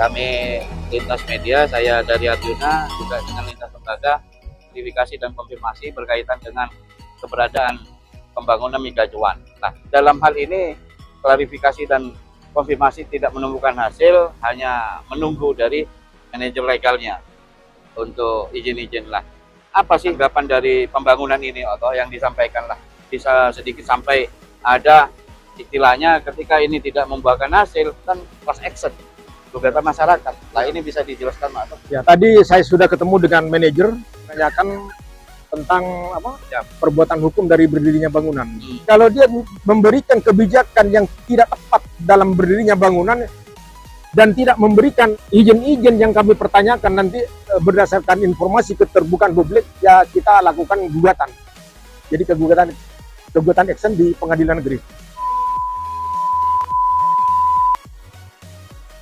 Kami lintas media, saya dari Arjuna, juga dengan lintas lembaga, verifikasi dan konfirmasi berkaitan dengan keberadaan pembangunan megacuan. Nah, dalam hal ini klarifikasi dan konfirmasi tidak menemukan hasil, hanya menunggu dari manajer legalnya untuk izin-izin lah. Apa sih tanggapan dari pembangunan ini atau yang disampaikan lah? Bisa sedikit sampai ada istilahnya ketika ini tidak membuahkan hasil kan class action, gugatan masyarakat. Nah, ini bisa dijelaskan Pak? Ya, tadi saya sudah ketemu dengan manajer menanyakan tentang perbuatan hukum dari berdirinya bangunan. Kalau dia memberikan kebijakan yang tidak tepat dalam berdirinya bangunan dan tidak memberikan izin-izin yang kami pertanyakan nanti berdasarkan informasi keterbukaan publik, ya kita lakukan gugatan. Jadi gugatan action di pengadilan negeri.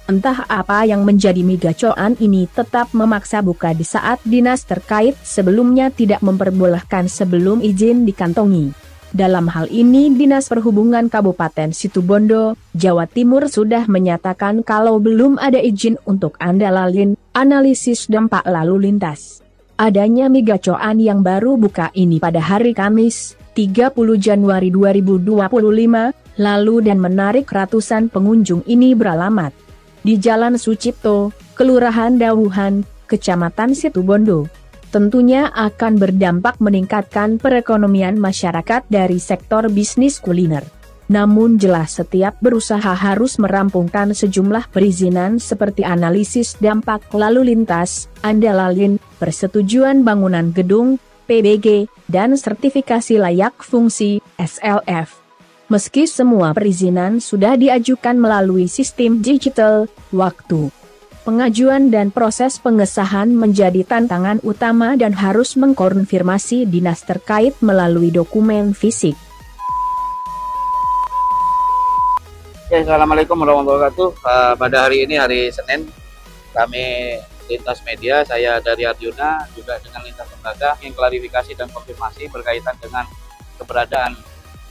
Entah apa yang menjadi megacuan ini tetap memaksa buka di saat dinas terkait sebelumnya tidak memperbolehkan sebelum izin dikantongi. Dalam hal ini Dinas Perhubungan Kabupaten Situbondo, Jawa Timur sudah menyatakan kalau belum ada izin untuk andalalin analisis dampak lalu lintas. Adanya megacuan yang baru buka ini pada hari Kamis, 30 Januari 2025, lalu dan menarik ratusan pengunjung ini beralamat di Jalan Sucipto, Kelurahan Dawuhan, Kecamatan Situbondo. Tentunya akan berdampak meningkatkan perekonomian masyarakat dari sektor bisnis kuliner. Namun jelas setiap berusaha harus merampungkan sejumlah perizinan seperti analisis dampak lalu lintas, andalalin, persetujuan bangunan gedung, PBG, dan sertifikasi layak fungsi, SLF. Meski semua perizinan sudah diajukan melalui sistem digital, waktu pengajuan dan proses pengesahan menjadi tantangan utama dan harus mengkonfirmasi dinas terkait melalui dokumen fisik. Ya, Assalamualaikum warahmatullahi wabarakatuh. Pada hari ini, hari Senin, kami lintas media, saya dari Arjuna, juga dengan lintas lembaga, ingin klarifikasi dan konfirmasi berkaitan dengan keberadaan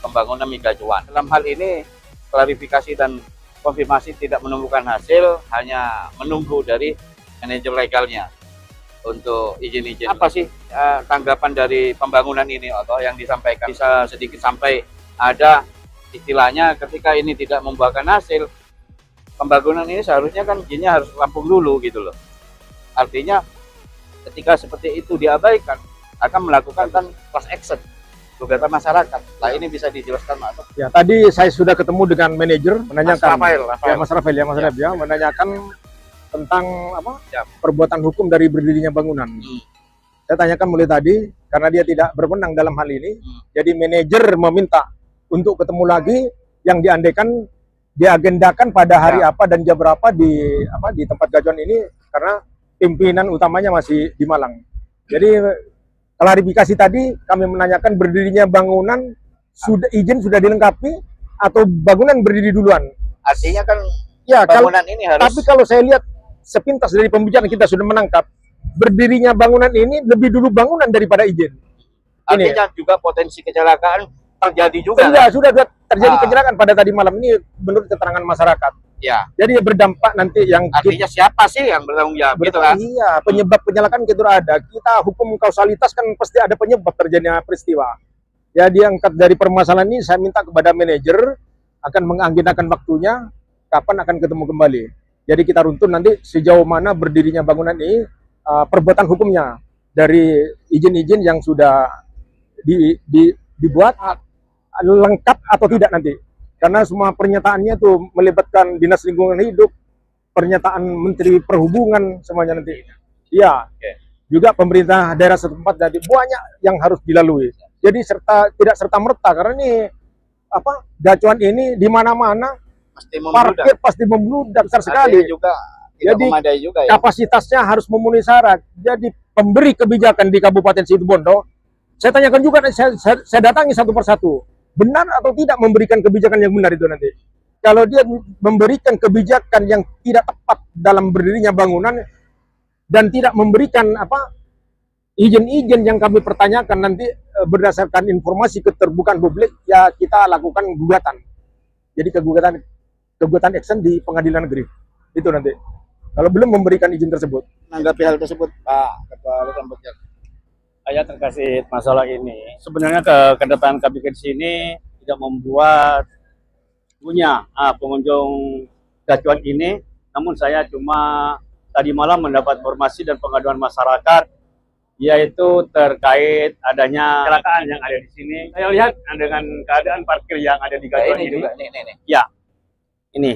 pembangunan megacuan. Dalam hal ini, klarifikasi dan konfirmasi tidak menemukan hasil, hanya menunggu dari manajer legalnya untuk izin-izin. Apa sih tanggapan dari pembangunan ini atau yang disampaikan? Bisa sedikit sampai ada istilahnya ketika ini tidak membuahkan hasil, pembangunan ini seharusnya kan izinnya harus rampung dulu gitu loh. Artinya ketika seperti itu diabaikan, akan melakukan kan class action, gugatan masyarakat. Nah, ini bisa dijelaskan Pak? Ya, tadi saya sudah ketemu dengan manajer menanyakan Mas Rafael menanyakan tentang perbuatan hukum dari berdirinya bangunan. Saya tanyakan mulai tadi karena dia tidak berwenang dalam hal ini. Jadi manajer meminta untuk ketemu lagi yang diagendakan pada hari apa dan jam berapa di tempat gacuan ini karena pimpinan utamanya masih di Malang. Jadi klarifikasi tadi kami menanyakan berdirinya bangunan izin sudah dilengkapi atau bangunan berdiri duluan. Artinya kan ya, bangunan ini harus. Tapi kalau saya lihat sepintas dari pembicaraan kita sudah menangkap berdirinya bangunan ini lebih dulu bangunan daripada izin. Artinya ini juga potensi kecelakaan terjadi juga. Sudah terjadi kecelakaan pada tadi malam ini menurut keterangan masyarakat. Ya. Jadi berdampak nanti yang artinya siapa sih yang bertanggung jawab gitu kan? Iya, penyebab kecelakaan itu ada. Kita hukum kausalitas kan pasti ada penyebab terjadinya peristiwa. Ya, diangkat dari permasalahan ini saya minta kepada manajer akan mengagendakan waktunya kapan akan ketemu kembali. Jadi kita runtun nanti sejauh mana berdirinya bangunan ini perbuatan hukumnya dari izin-izin yang sudah dibuat lengkap atau tidak nanti. Karena semua pernyataannya tuh melibatkan Dinas Lingkungan Hidup, pernyataan Menteri Perhubungan semuanya nanti. Iya. Juga pemerintah daerah setempat, jadi banyak yang harus dilalui. Jadi tidak serta merta karena ini gacuan ini di mana-mana parkir pasti membludak besar sekali. Jadi kapasitasnya harus memenuhi syarat. Jadi pemberi kebijakan di Kabupaten Situbondo, saya tanyakan juga, saya datangi satu persatu. Benar atau tidak memberikan kebijakan yang benar itu nanti. Kalau dia memberikan kebijakan yang tidak tepat dalam berdirinya bangunan dan tidak memberikan izin-izin yang kami pertanyakan nanti berdasarkan informasi keterbukaan publik, ya kita lakukan gugatan. Jadi gugatan action di pengadilan negeri. Itu nanti. kalau belum memberikan izin tersebut. Menanggapi hal tersebut, Pak Ketua Lingkungan Bekerja. Saya terkait masalah ini. Sebenarnya kedatangan kami ke sini tidak membuat punya pengunjung gacuan ini, namun saya cuma tadi malam mendapat informasi dan pengaduan masyarakat yaitu terkait adanya kecelakaan yang ada di sini. Saya lihat dengan keadaan parkir yang ada di gacuan ini. Juga, nih. Ya, ini.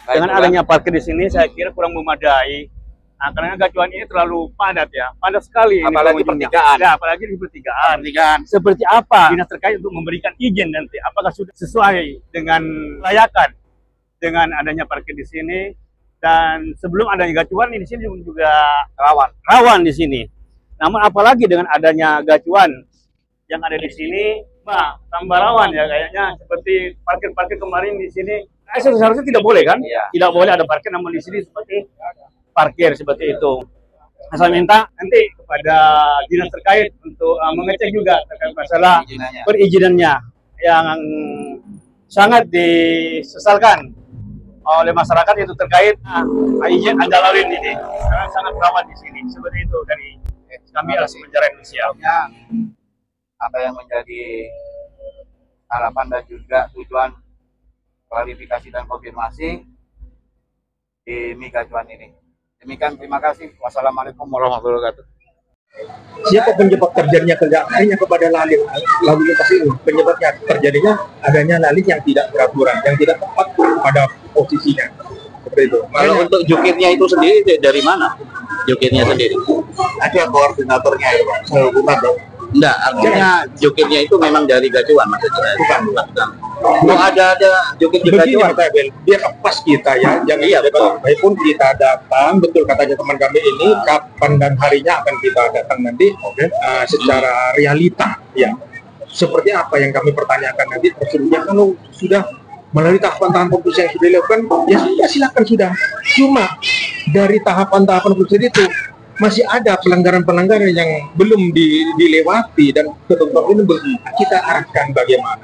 Dengan adanya parkir di sini saya kira kurang memadai. Nah, karena gacuan ini terlalu padat ya, padat sekali. Apalagi pertigaan. Ya, apalagi di pertigaan. Seperti apa dinas terkait untuk memberikan izin nanti? Apakah sudah sesuai dengan layakan dengan adanya parkir di sini? Dan sebelum adanya gacuan di sini juga rawan di sini. Namun apalagi dengan adanya gacuan yang ada di sini, tambah rawan ya kayaknya. Seperti parkir-parkir kemarin di sini, seharusnya tidak boleh kan? Iya. Tidak boleh ada parkir, namun di sini seperti parkir seperti itu. Saya minta nanti kepada dinas terkait untuk mengecek juga terkait masalah perizinannya yang sangat disesalkan oleh masyarakat itu terkait izin andalawin ini karena sangat rawan di sini seperti itu dari kami atas Semenjara Indonesia. Apa yang menjadi harapan dan juga tujuan klarifikasi dan konfirmasi di Migacuan ini. Demikian, terima kasih. Wassalamualaikum warahmatullahi wabarakatuh. Siapa penyebab terjadinya hanya kepada lalu lintas ini? Penyebabnya terjadinya adanya lalu yang tidak beraturan, yang tidak tepat pada posisinya. Seperti itu. Kalau untuk jukirnya itu sendiri dari mana? Jukirnya sendiri? Ada koordinatornya ya, Pak. Bukan dong. Enggak, artinya jukirnya itu memang dari gacuan maksudnya. Bukan. Kalau ada jukir di gacuan, biar pas kita ya, jangan iya, betul. Baikpun kita datang, betul katanya teman kami ini, kapan dan harinya akan kita datang nanti, secara realita, ya. Seperti apa yang kami pertanyakan nanti, prosedurnya kalau sudah melalui tahapan-tahapan proses yang sudah dilakukan, ya sudah silakan sudah. Cuma dari tahapan-tahapan proses itu masih ada pelanggaran-pelanggaran yang belum dilewati dan ketentuan ini kita arahkan bagaimana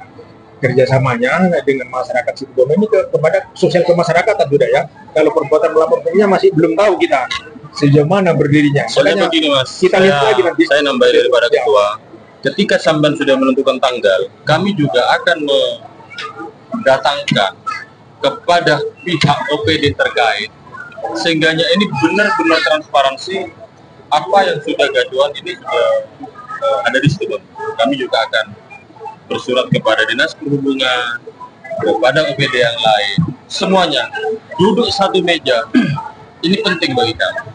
kerjasamanya dengan masyarakat situ ini kepada sosial kemasyarakatan sudah ya. Kalau perbuatan melaporkannya masih belum tahu kita sejauh mana berdirinya. Soalnya begini Mas, kita lihat lagi nanti. Saya nambah daripada ketua. Ketika Samban sudah menentukan tanggal, kami juga akan mendatangkan kepada pihak OPD terkait sehingganya ini benar-benar transparansi apa yang sudah gacuan ini sudah ada di situ. Kami juga akan bersurat kepada Dinas Perhubungan, kepada OPD yang lain, semuanya duduk satu meja. Ini penting bagi kami.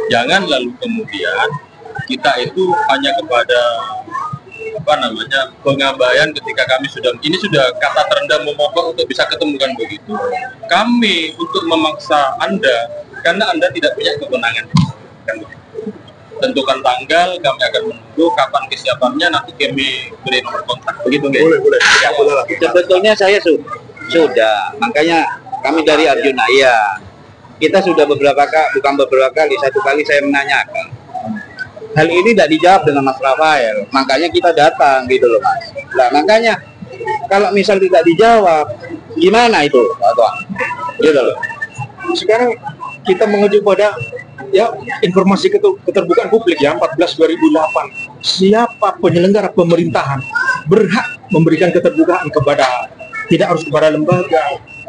Jangan lalu kemudian kita itu hanya kepada pengabaian ketika kami sudah kata terendah memogok untuk bisa ketemukan begitu. Kami untuk memaksa Anda karena Anda tidak punya kewenangan. Tentukan tanggal, kami akan menunggu kapan kesiapannya, nanti kami beri nomor kontak. Begitu nggak? Boleh. Ya, boleh lah. sebetulnya saya sudah, makanya kami dari Arjuna, iya. Kita sudah bukan beberapa kali, satu kali saya menanyakan. Hal ini tidak dijawab dengan Mas Rafael, makanya kita datang gitu loh Mas. Nah makanya kalau misal tidak dijawab, gimana itu? Gitu loh. Sekarang kita mengacu pada ya informasi keterbukaan publik ya 14/2008. Siapa penyelenggara pemerintahan berhak memberikan keterbukaan tidak harus kepada lembaga,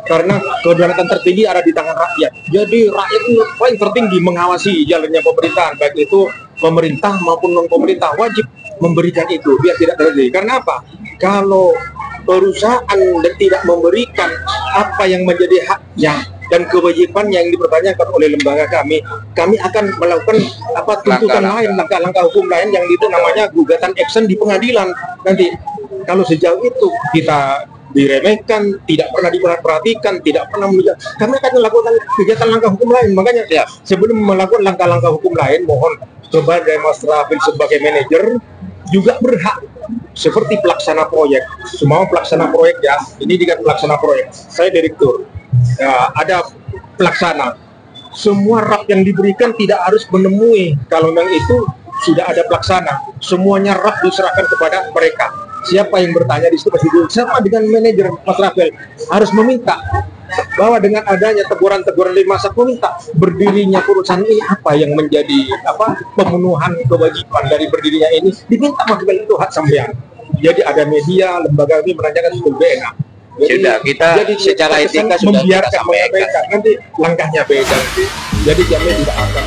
karena kedaulatan tertinggi ada di tangan rakyat. Jadi rakyat itu paling tertinggi mengawasi jalannya pemerintahan, baik itu pemerintah maupun non pemerintah wajib memberikan itu biar tidak terjadi. Karena apa? Kalau perusahaan tidak memberikan apa yang menjadi haknya dan kewajiban yang dipertanyakan oleh lembaga kami akan melakukan tuntutan lain, langkah-langkah hukum lain yang itu namanya gugatan action di pengadilan. Nanti kalau sejauh itu kita diremehkan, tidak pernah diperhatikan, tidak pernah kami akan melakukan kegiatan langkah hukum lain. Makanya sebelum melakukan langkah-langkah hukum lain, mohon kepada Mas Rafil sebagai manajer juga berhak seperti pelaksana proyek. Semua pelaksana proyek ya, ini juga pelaksana proyek. Saya direktur. Ya, ada pelaksana. Semua RAP yang diberikan tidak harus menemui. Kalau memang itu sudah ada pelaksana, semuanya RAP diserahkan kepada mereka. Siapa yang bertanya di situ pasti sama dengan manajer Mas Rafael harus meminta bahwa dengan adanya teguran-teguran dari masa, aku minta berdirinya perusahaan ini apa yang menjadi pemenuhan kewajiban dari berdirinya ini, diminta mengembalikan itu hak sampean. Jadi ada media, lembaga ini menanyakan itu lebih enak. Sudah, kita secara etika sudah kita sampaikan. Nanti langkahnya beda. Jadi kami tidak akan.